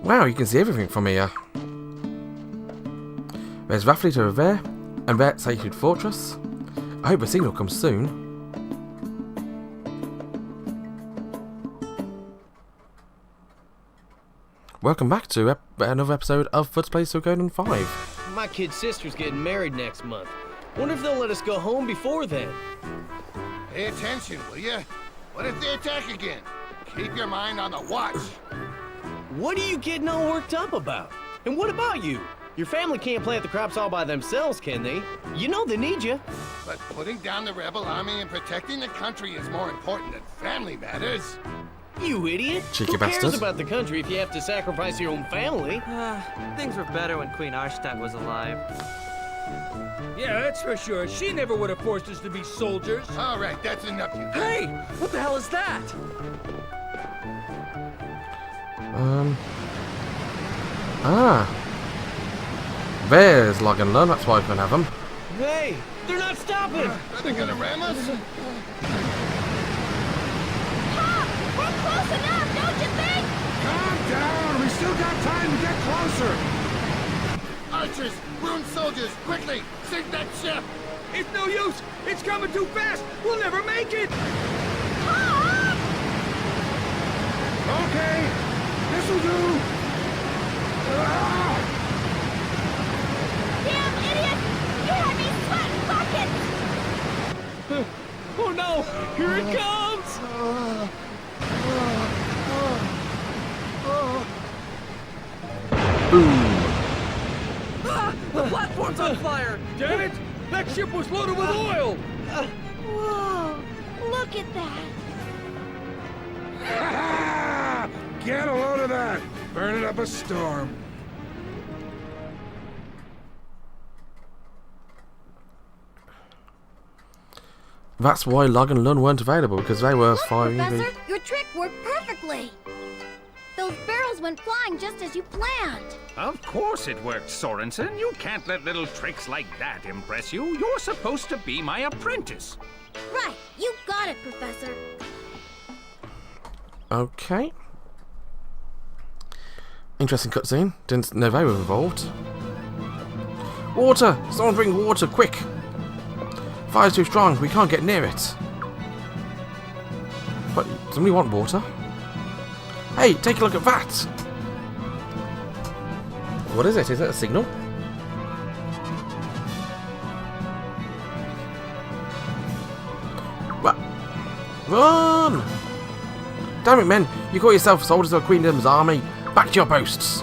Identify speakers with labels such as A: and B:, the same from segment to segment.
A: Wow, you can see everything from here. There's Raffley over there, and there's Sacred Fortress. I hope a signal comes soon. Welcome back to another episode of Let's Play Suikoden V.
B: My kid's sister's getting married next month. Wonder if they'll let us go home before then.
C: Pay attention, will ya? What if they attack again? Keep your mind on the watch.
B: What are you getting all worked up about? And what about you? Your family can't plant the crops all by themselves, can they? You know they need you.
C: But putting down the rebel army and protecting the country is more important than family matters.
B: You idiot!
A: Cheeky
B: Who cares
A: bastard.
B: about the country if you have to sacrifice your own family?
D: Things were better when Queen Arstadt was alive.
E: Yeah, that's for sure. She never would have forced us to be soldiers.
C: All right, that's enough, you guys.
E: Hey, what the hell is that?
A: There's Log and Learn, that's why I can have them.
B: Hey, they're not stopping!
C: Are they gonna ram us?
F: We're close enough, don't you think?
G: Calm down! We still got time to get closer!
C: Archers, rune soldiers, quickly, sink that ship!
E: It's no use. It's coming too fast. We'll never make it.
G: Okay, this'll do! Ah!
F: Damn idiot! You had me sweating buckets!
B: Oh no! Here it comes!
D: Ah! The platform's on fire!
E: Damn it! That ship was loaded with oil.
F: Whoa! Look at that!
G: Ah! Get a load of that! Burning up a storm.
A: That's why Log and Learn weren't available, because they were
F: Look,
A: firing the...
F: Professor! Your trick worked perfectly! Those barrels went flying just as you planned!
H: Of course it worked, Sorensen. You can't let little tricks like that impress you. You're supposed to be my apprentice.
F: Right! You got it, Professor!
A: Okay. Interesting cutscene. Didn't know they were involved. Water! Someone bring water, quick! Fire's too strong, we can't get near it. What? Somebody want water? Hey, take a look at that! What is it? Is it a signal? Run! Damn it, men! You call yourself soldiers of Queendom's army. Back to your posts.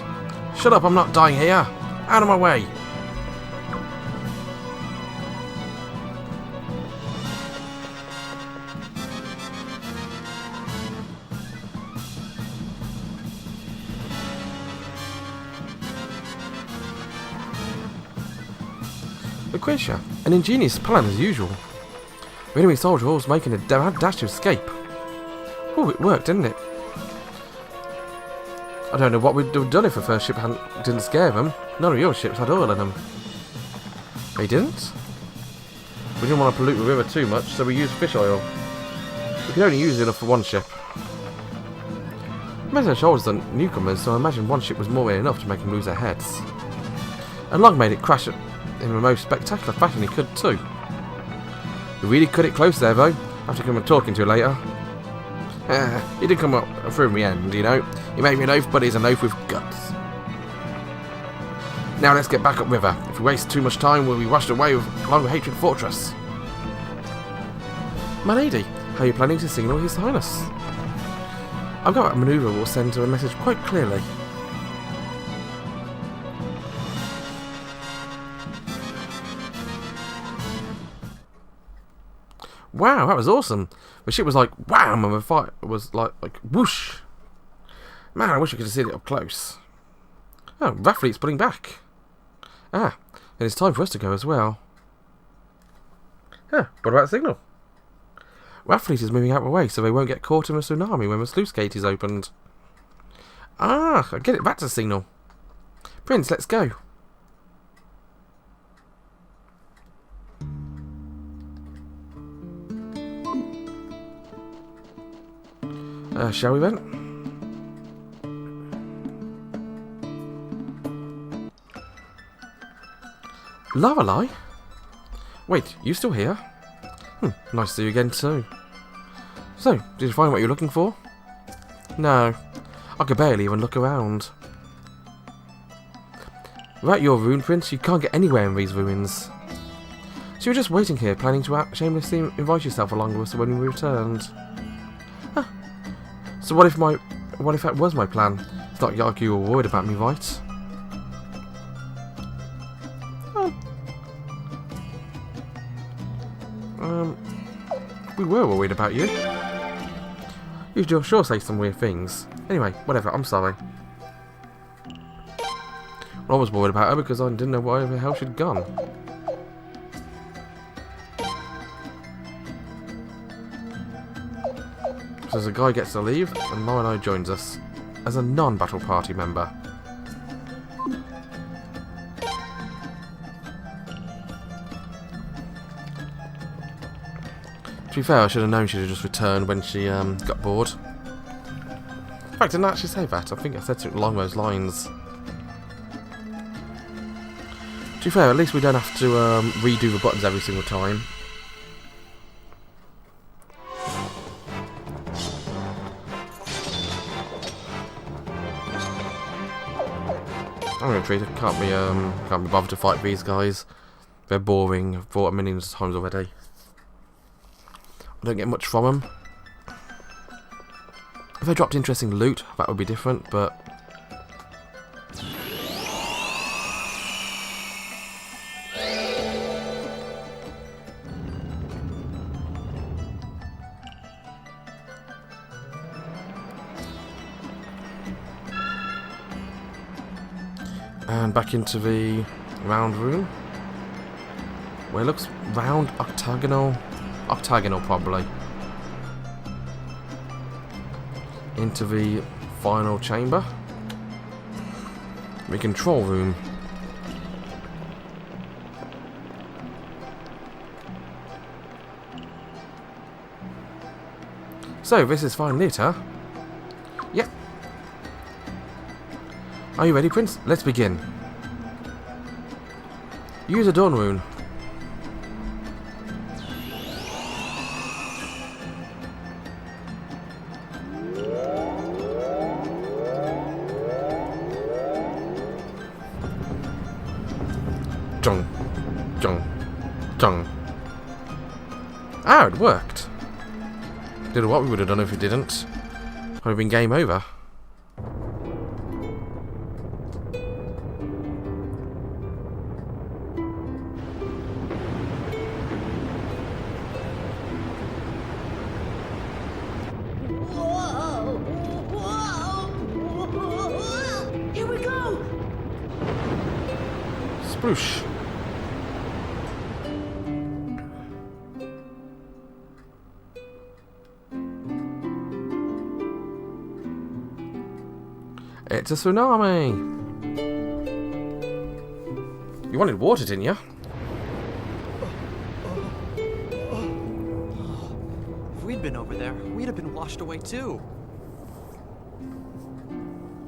A: Shut up, I'm not dying here. Out of my way. Lucretia, an ingenious plan as usual. The enemy soldier was making a dash to escape. Oh, it worked, didn't it? I don't know what we'd have done if the first ship didn't scare them. None of your ships had oil in them. They didn't? We didn't want to pollute the river too much, so we used fish oil. We could only use enough for one ship. Most of the soldiers are newcomers, so I imagine one ship was more than enough to make them lose their heads. And Log made it crash in the most spectacular fashion he could too. We really cut it close there though. I have to come and talking to you later. He did come up through in the end, you know. He made me an oath, but he's an oath with guts. Now let's get back upriver. If we waste too much time, we'll be washed away along with Hatred Fortress. My lady, how are you planning to signal His Highness? I've got a manoeuvre will send her a message quite clearly. Wow, that was awesome. The ship was like wham, and the fight was like whoosh. Man, I wish I could have seen it up close. Oh, Raffleet's pulling back. Ah, and it's time for us to go as well. Huh, what about the signal? Raffleet is moving out of the way so they won't get caught in a tsunami when the sluice gate is opened. Ah, I get it, that's a signal. Prince, let's go. Shall we then? Lorelei? Wait, you still here? Nice to see you again too. So, did you find what you're looking for? No, I could barely even look around. Without your rune prince, you can't get anywhere in these ruins. So you're just waiting here, planning to shamelessly invite yourself along with us when we returned. Huh. So what if that was my plan? It's not like you were worried about me, right? We were worried about you. You should sure say some weird things. Anyway, whatever, I'm sorry. I was worried about her because I didn't know where the hell she'd gone. So as a guy gets to leave, and Lorelei joins us as a non-battle party member. To be fair, I should have known she'd have just returned when she got bored. In fact, I didn't actually say that. I think I said something along those lines. To be fair, at least we don't have to redo the buttons every single time. I'm gonna treat it. Can't be bothered to fight these guys. They're boring. I've fought millions of times already. I don't get much from them. If they dropped interesting loot, that would be different, but... And back into the round room. Where it looks round, octagonal probably. Into the final chamber. The control room. So, this is finally it, huh? Yep. Are you ready, Prince? Let's begin. Use a dawn rune. Jung. Jung. Jung. Ah, it worked. Did what we would have done if it didn't. Would have been game over.
F: Here we go!
A: Sploosh. It's a tsunami! You wanted water, didn't you?
D: If we'd been over there, we'd have been washed away too.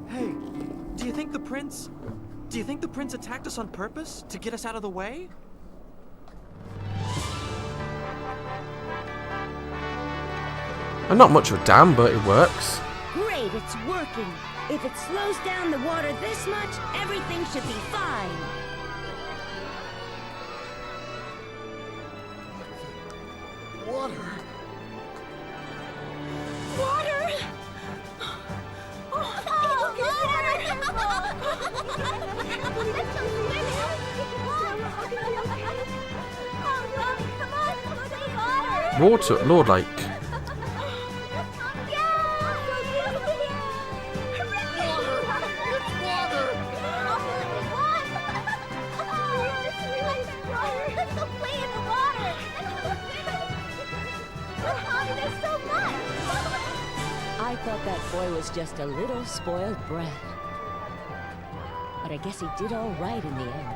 D: Hey, do you think the prince attacked us on purpose to get us out of the way?
A: And not much of a dam, but it works.
F: Great, it's working. If it slows down the water this much, everything should be fine.
C: Water?
F: Water?
A: Water, Lord Lake.
I: I thought that boy was just a little spoiled brat. But I guess he did all right in the end.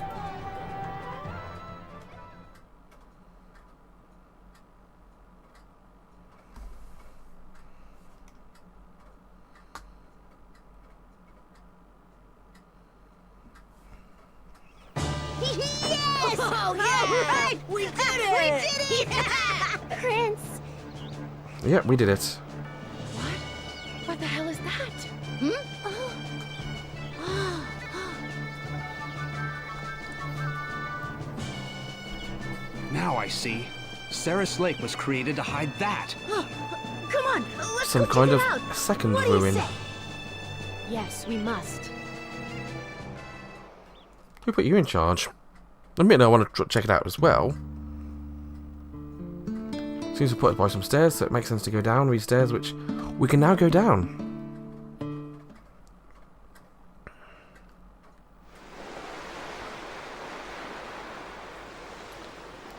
F: Yes! We did it! Prince!
A: Yep, we did it.
F: What the hell is that?
J: Now I see. Ceres Lake was created to hide that.
F: Come on, let's
A: Some
F: go
A: kind
F: check
A: of
F: it out.
A: second
F: What do you
A: ruin.
F: say? Yes, we must.
A: Who put you in charge? Admit I want to check it out as well. Seems supported by some stairs, so it makes sense to go down these stairs, which we can now go down.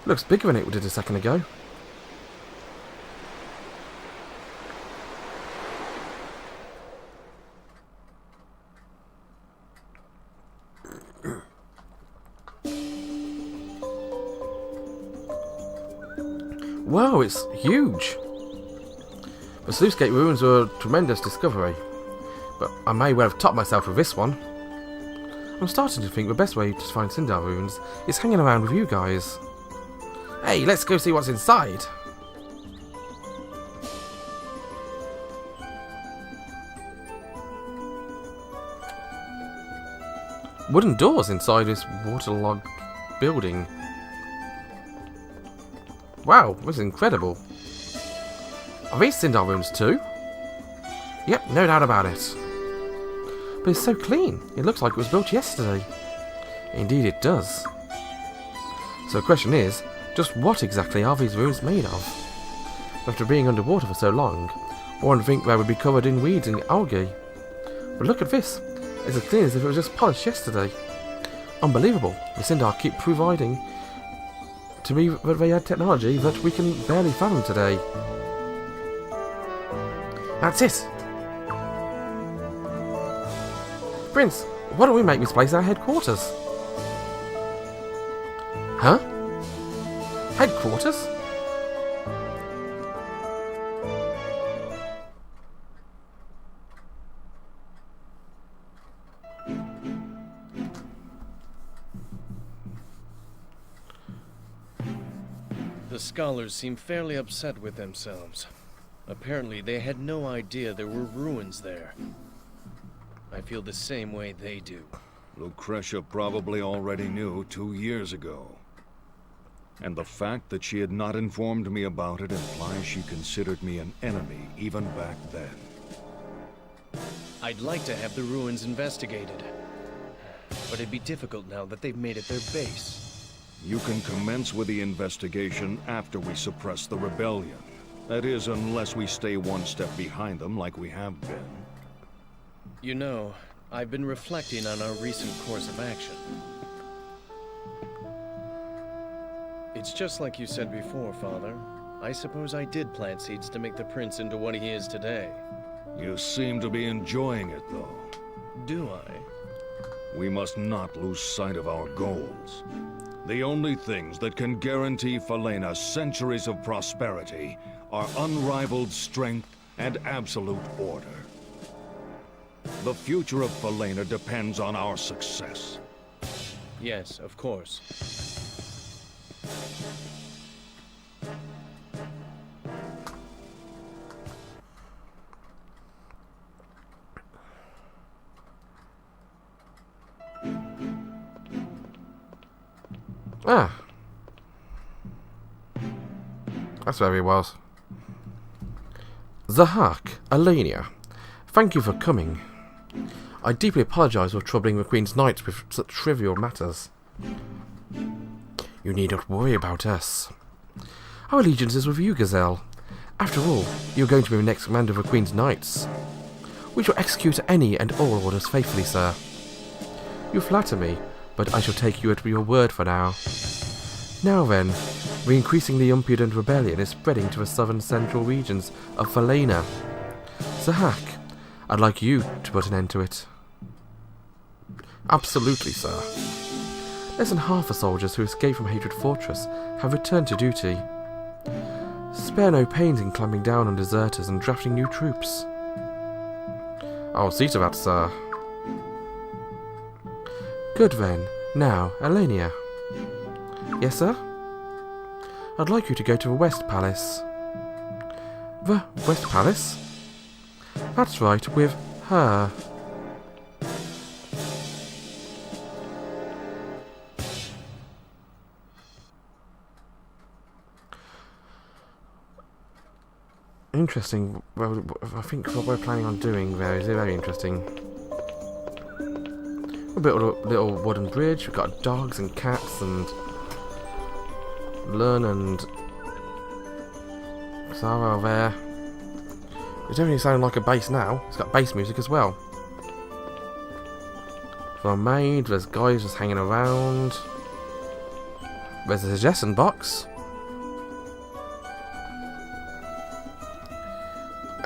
A: Looks bigger than it did a second ago. Whoa, it's huge! The Sluice Gate ruins were a tremendous discovery, but I may well have topped myself with this one. I'm starting to think the best way to find Sindar ruins is hanging around with you guys. Hey, let's go see what's inside! Wooden doors inside this waterlogged building. Wow, this is incredible. Are these Sindar rooms too? Yep, no doubt about it. But it's so clean, it looks like it was built yesterday. Indeed it does. So the question is, just what exactly are these rooms made of? After being underwater for so long, one would think they would be covered in weeds and algae. But look at this, it's as clean as if it was just polished yesterday. Unbelievable, the Sindar keep providing to me that they had technology that we can barely fathom today. That's it! Prince, why don't we make this place our headquarters? Huh? Headquarters?
B: The scholars seem fairly upset with themselves. Apparently, they had no idea there were ruins there. I feel the same way they do.
K: Lucretia probably already knew 2 years ago. And the fact that she had not informed me about it implies she considered me an enemy even back then.
B: I'd like to have the ruins investigated. But it'd be difficult now that they've made it their base.
K: You can commence with the investigation after we suppress the rebellion. That is, unless we stay one step behind them like we have been.
B: You know, I've been reflecting on our recent course of action. It's just like you said before, Father. I suppose I did plant seeds to make the prince into what he is today.
K: You seem to be enjoying it, though.
B: Do I?
K: We must not lose sight of our goals. The only things that can guarantee Falena centuries of prosperity are unrivaled strength and absolute order. The future of Falena depends on our success.
B: Yes, of course.
A: Ah. That's where he was. Zahak, Alania, thank you for coming. I deeply apologize for troubling the Queen's Knights with such trivial matters. You need not worry about us. Our allegiance is with you, Gazelle. After all, you're going to be the next commander of the Queen's Knights. We shall execute any and all orders faithfully, sir. You flatter me, but I shall take you at your word for now. Now then, the increasingly impudent rebellion is spreading to the southern central regions of Falena. Zahak, I'd like you to put an end to it. Absolutely, sir. Less than half the soldiers who escaped from Hatred Fortress have returned to duty. Spare no pains in clamping down on deserters and drafting new troops. I'll see to that, sir. Good then. Now, Alania. Yes, sir? I'd like you to go to the West Palace. The West Palace? That's right, with her. Interesting. Well, I think what we're planning on doing there is very interesting. A bit of a little wooden bridge. We've got dogs and cats and Lun and Sarah there. It definitely sounds like a bass now. It's got bass music as well. For a maid, there's guys just hanging around. There's a suggestion box.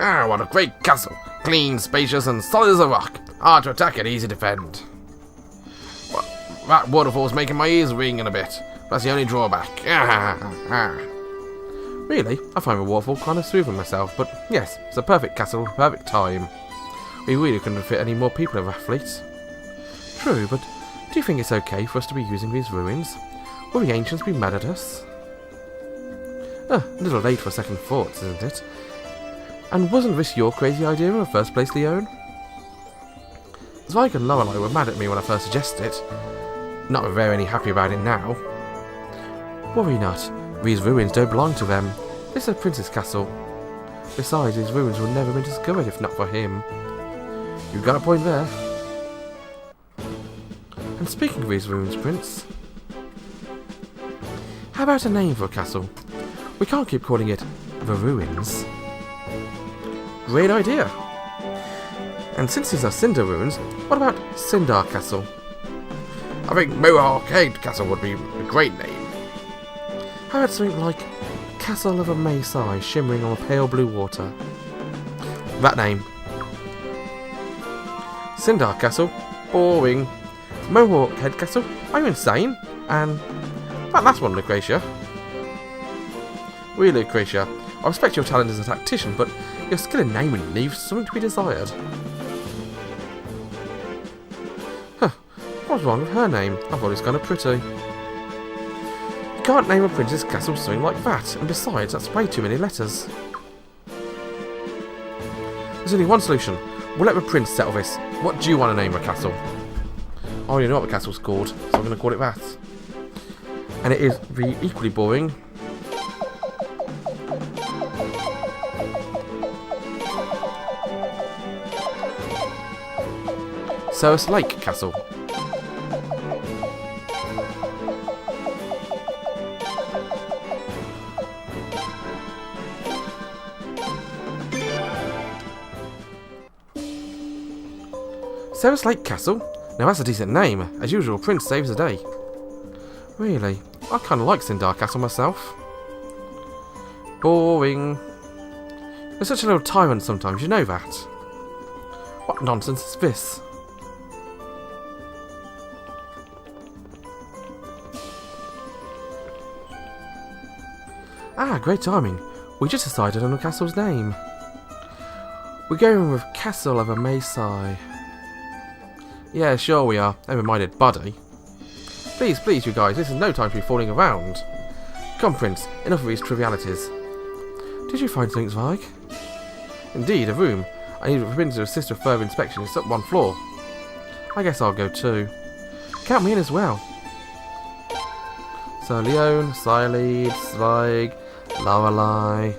A: Ah, what a great castle! Clean, spacious, and solid as a rock. Hard to attack and easy to defend. Well, that waterfall's making my ears ring in a bit. That's the only drawback. Really? I find the waterfall kind of soothing myself, but yes, it's a perfect castle, perfect time. We really couldn't fit any more people in our fleet. True, but do you think it's okay for us to be using these ruins? Will the ancients be mad at us? A little late for second thoughts, isn't it? And wasn't this your crazy idea in the first place, Leone? Zweig and Lorelei were mad at me when I first suggested it. Not that they're any happy about it now. Worry not. These ruins don't belong to them. This is a prince's castle. Besides, these ruins would never have been discovered if not for him. You've got a point there. And speaking of these ruins, Prince, how about a name for a castle? We can't keep calling it the Ruins. Great idea. And since these are Cinder ruins, what about Sindar Castle? I think Mohawk Castle would be a great name. How about something like Castle of a May Sigh shimmering on pale blue water? That name. Sindar Castle? Boring. Mohawk Head Castle? Are you insane? And that last one, Lucretia. Really, Lucretia, I respect your talent as a tactician, but your skill in naming leaves something to be desired. Huh, what's wrong with her name? I thought it was kind of pretty. You can't name a prince's castle something like that, and besides, that's way too many letters. There's only one solution. We'll let the prince settle this. What do you want to name a castle? I already know what the castle's called, so I'm going to call it that. And it is the equally boring Ceres Lake Castle. Ceres Lake Castle? Now that's a decent name. As usual, Prince saves the day. Really? I kind of like Sindar Castle myself. Boring. You're such a little tyrant sometimes, you know that. What nonsense is this? Ah, great timing. We just decided on the castle's name. We're going with Castle of a May Sigh. Yeah, sure we are. Never mind it, buddy. Please, please, you guys, this is no time to be fooling around. Come, Prince, enough of these trivialities. Did you find something, Zweig? Indeed, a room. I need the Prince to assist with further inspection. It's up one floor. I guess I'll go too. Count me in as well. So, Leone, Silede, Zweig, Lorelei.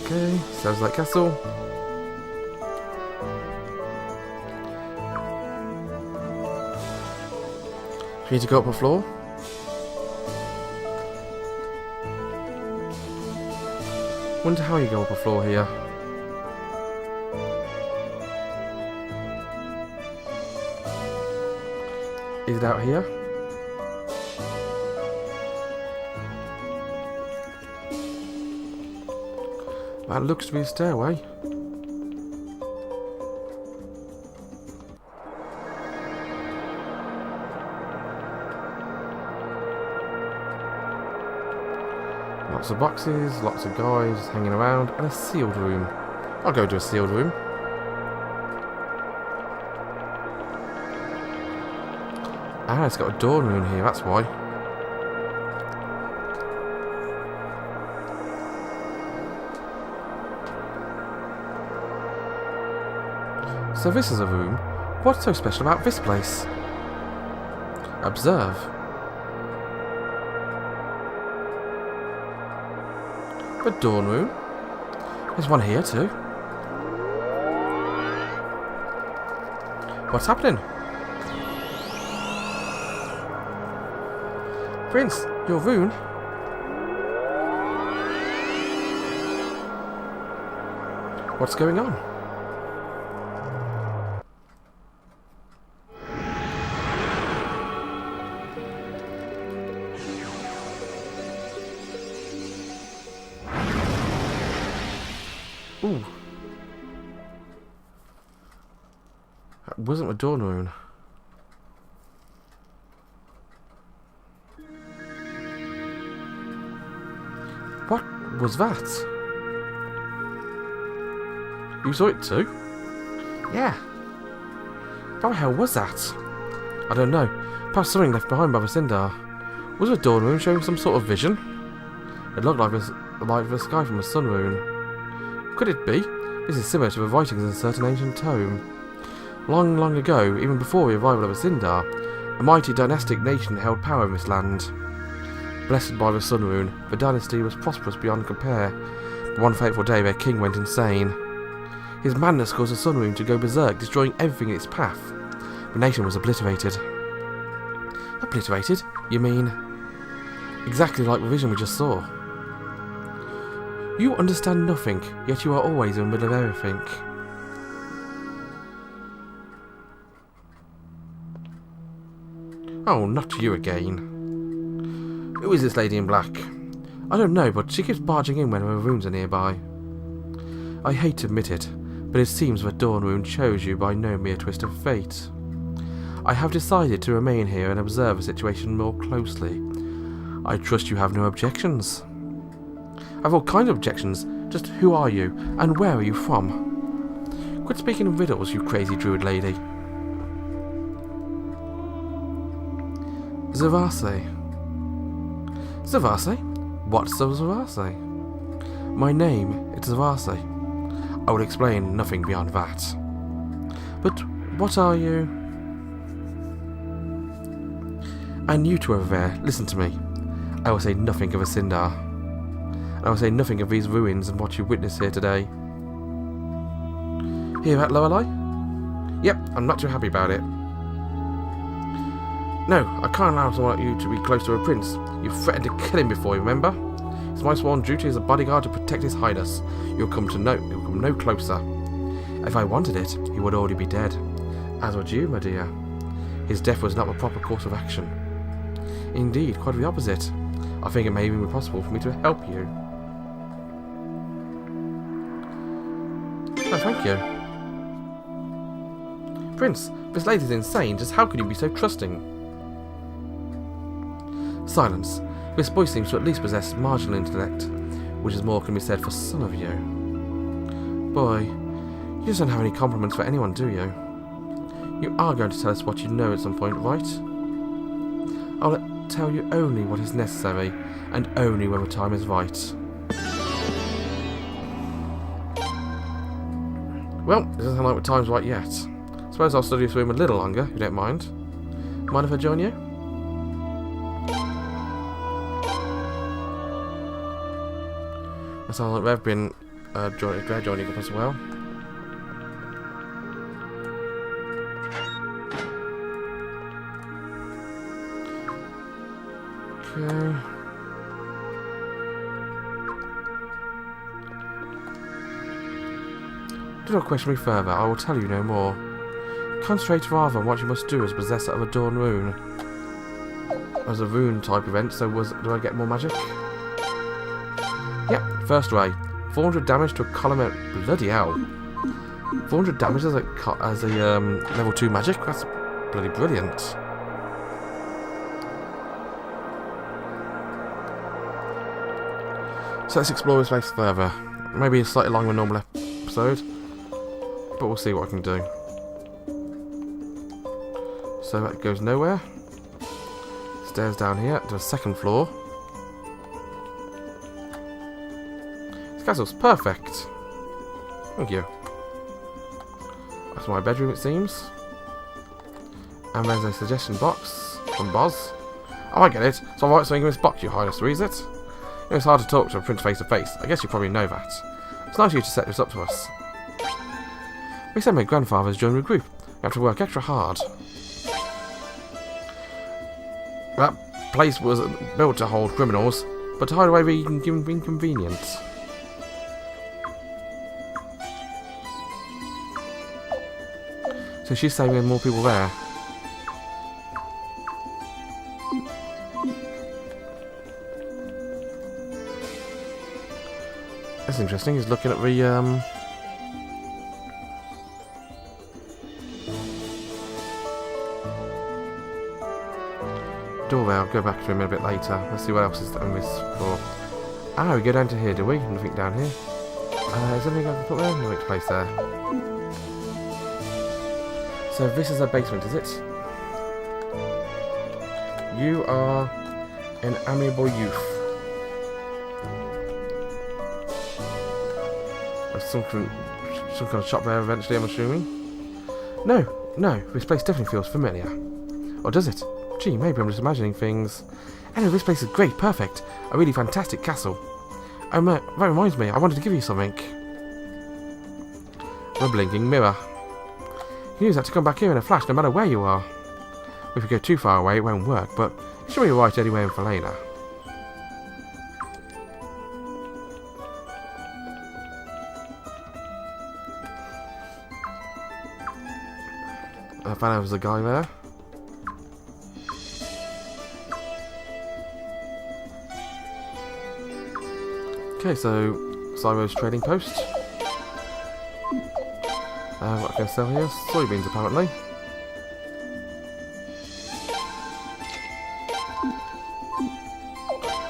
A: Okay, sounds like castle. We need to go up a floor. Wonder how you go up a floor here. Is it out here? That looks to be a stairway. Lots of boxes, lots of guys hanging around, and a sealed room. I'll go to a sealed room. Ah, it's got a dawn rune here, that's why. So this is a room. What's so special about this place? Observe. The dawn rune. There's one here too. What's happening? Prince, your rune? What's going on? Ooh. That wasn't a dawn rune. What was that? You saw it too? Yeah. What the hell was that? I don't know. Perhaps something left behind by the Sindar. Was the dawn rune showing some sort of vision? It looked like the sky from a sun rune. Could it be? This is similar to the writings in a certain ancient tome. Long, long ago, even before the arrival of the Sindar, a mighty dynastic nation held power in this land. Blessed by the sun rune, the dynasty was prosperous beyond compare. But one fateful day, their king went insane. His madness caused the sun rune to go berserk, destroying everything in its path. The nation was obliterated. Obliterated? You mean? Exactly like the vision we just saw. You understand nothing, yet you are always in the middle of everything. Oh, not you again. Who is this lady in black? I don't know, but she keeps barging in when her runes are nearby. I hate to admit it, but it seems the dawn rune chose you by no mere twist of fate. I have decided to remain here and observe the situation more closely. I trust you have no objections. I have all kinds of objections. Just who are you, and where are you from? Quit speaking in riddles, you crazy druid lady. Zavase. Zavase? What's Zavase? My name is Zavase. I will explain nothing beyond that. But what are you? And you two over there, listen to me. I will say nothing of a Sindar. I will say nothing of these ruins and what you witnessed here today. Hear that, Lorelei? Yep, I'm not too happy about it. No, I can't allow someone like you to be close to a prince. You threatened to kill him before, remember? It's my sworn duty as a bodyguard to protect his highness. You'll come no closer. If I wanted it, he would already be dead. As would you, my dear. His death was not the proper course of action. Indeed, quite the opposite. I think it may even be possible for me to help you. Oh, thank you. Prince, this lady's insane. Just how can you be so trusting? Silence. This boy seems to at least possess marginal intellect, which is more can be said for some of you. Boy, you just don't have any compliments for anyone, do you? You are going to tell us what you know at some point, right? I'll tell you only what is necessary, and only when the time is right. Well, it doesn't sound like the time's right yet. Suppose I'll study this room a little longer, if you don't mind. Mind if I join you? It sounds like they've been joining up as well. Okay. Do not question me further, I will tell you no more. Concentrate rather on what you must do as possessor of a dawn rune. As a rune type event, so do I get more magic? Yep, first ray. 400 damage to a column of... Bloody hell. 400 damage as a level 2 magic? That's bloody brilliant. So let's explore this place further. Maybe it's slightly longer than a normal episode, but we'll see what I can do. So that goes nowhere. stairs down here to the second floor. This castle's perfect. Thank you. That's my bedroom, it seems. And there's a suggestion box from Boz. Oh, I get it. So I write something in this box, Your Highness, is it? It's hard to talk to a prince face to face. I guess you probably know that. It's nice of you to set this up to us. We said my grandfather's joined the group. We have to work extra hard. That place was built to hold criminals, but to hide away the inconvenience. So she's saying there are more people there. That's interesting. He's looking at the doorway. I'll go back to him a bit later. Let's see what else is on this floor. Ah, we go down to here, do we? Nothing down here. Is there anything I can put there? No, which place there? So this is a basement, is it? You are an amiable youth. Some kind of shop there eventually, I'm assuming. No, this place definitely feels familiar. Or does it? Gee, maybe I'm just imagining things. Anyway, this place is great, perfect. A really fantastic castle. That reminds me, I wanted to give you something. A blinking mirror. You can use that to come back here in a flash, no matter where you are. If you go too far away, it won't work, but it should be right anywhere in Falena. I found out there was a guy there. Okay, so Cyro's trading post. What can I sell here? Soybeans, apparently.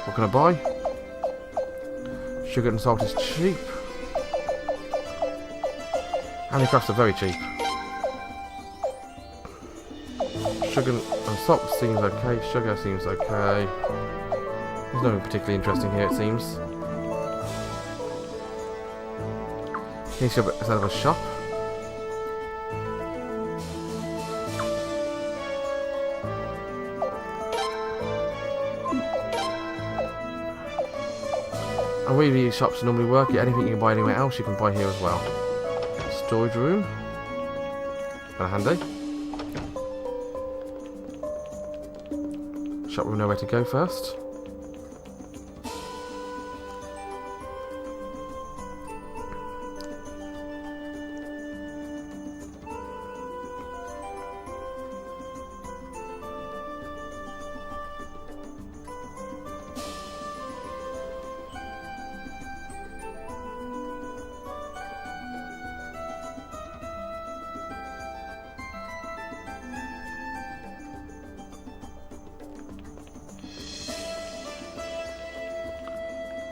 A: What can I buy? Sugar and salt is cheap. Handicrafts are very cheap. Sugar and salt seems okay. Sugar seems okay. There's nothing particularly interesting here, it seems. Here's a set of a shop. And where these shops normally work, anything you can buy anywhere else, you can buy here as well. Storage room. Kind of handy. Shop we know where to go first.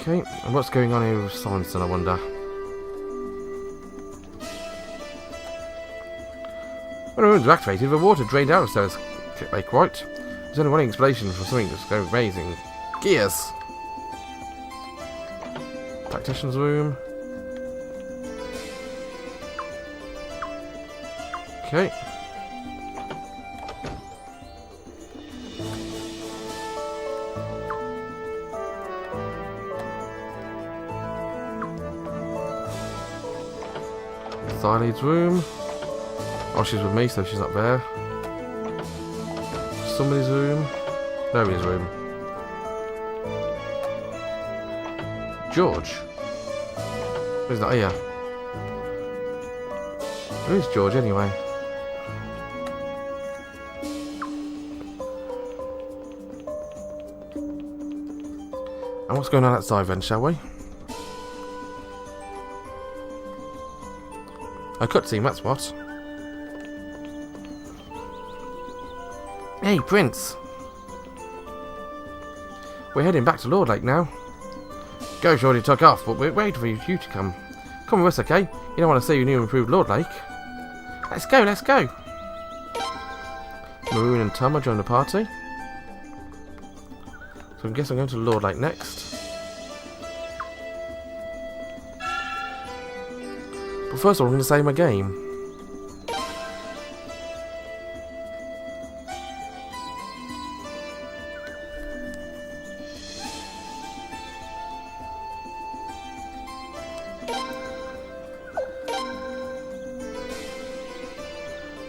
A: Okay, and what's going on here with Sorensen, I wonder? When the rooms are activated, the water drained out of Sarah's lake, right? There's only one explanation for something that's going raising. Gears! Tactician's room. Okay. Sile's room. Oh, she's with me, so she's not there. Somebody's room. Nobody's room. George? He's not here. Where is George anyway? And what's going on outside then, shall we? A cutscene, that's what. Hey, Prince. We're heading back to Lord Lake now. Ghost already took off, but we're waiting for you to come. Come with us, okay? You don't want to see your new improved Lord Lake. Let's go, let's go. Maroon and Tom are joining the party. So I guess I'm going to Lord Lake next. But first of all, I'm going to save my game.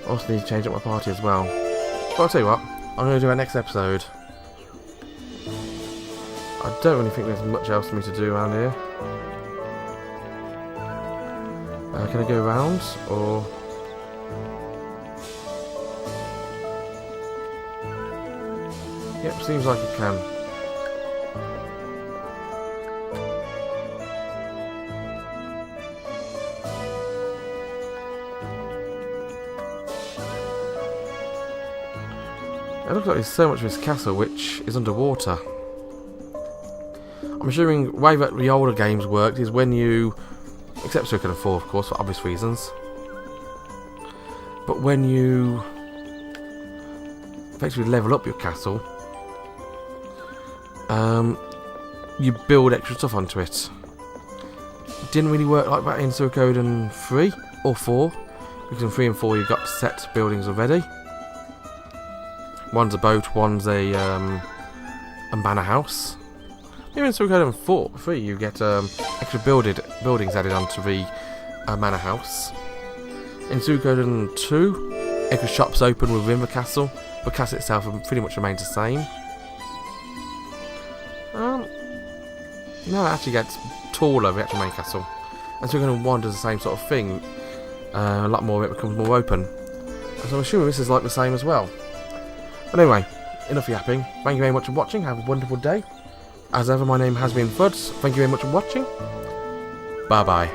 A: I also need to change up my party as well. But I'll tell you what, I'm going to do our next episode. I don't really think there's much else for me to do around here. Can I go around, or... Yep, seems like it can. It looks like there's so much of this castle which is underwater. I'm assuming the way that the older games worked is when you, except Suikoden IV of course for obvious reasons, but when you effectively level up your castle, you build extra stuff onto it. It didn't really work like that in Suikoden 3 or 4, because in 3 and 4 you've got set buildings already. One's a boat, one's a manor house. Even in Suikoden 3 you get extra buildings added onto the manor house. In Suikoden 2, extra shops open within the castle. The castle itself pretty much remains the same. Now it actually gets taller, the actual main castle. And Suikoden 1 does the same sort of thing. A lot more of it becomes more open. So I'm assuming this is like the same as well. But anyway, enough yapping. Thank you very much for watching. Have a wonderful day. As ever, my name has been Fuds. Thank you very much for watching. Bye bye.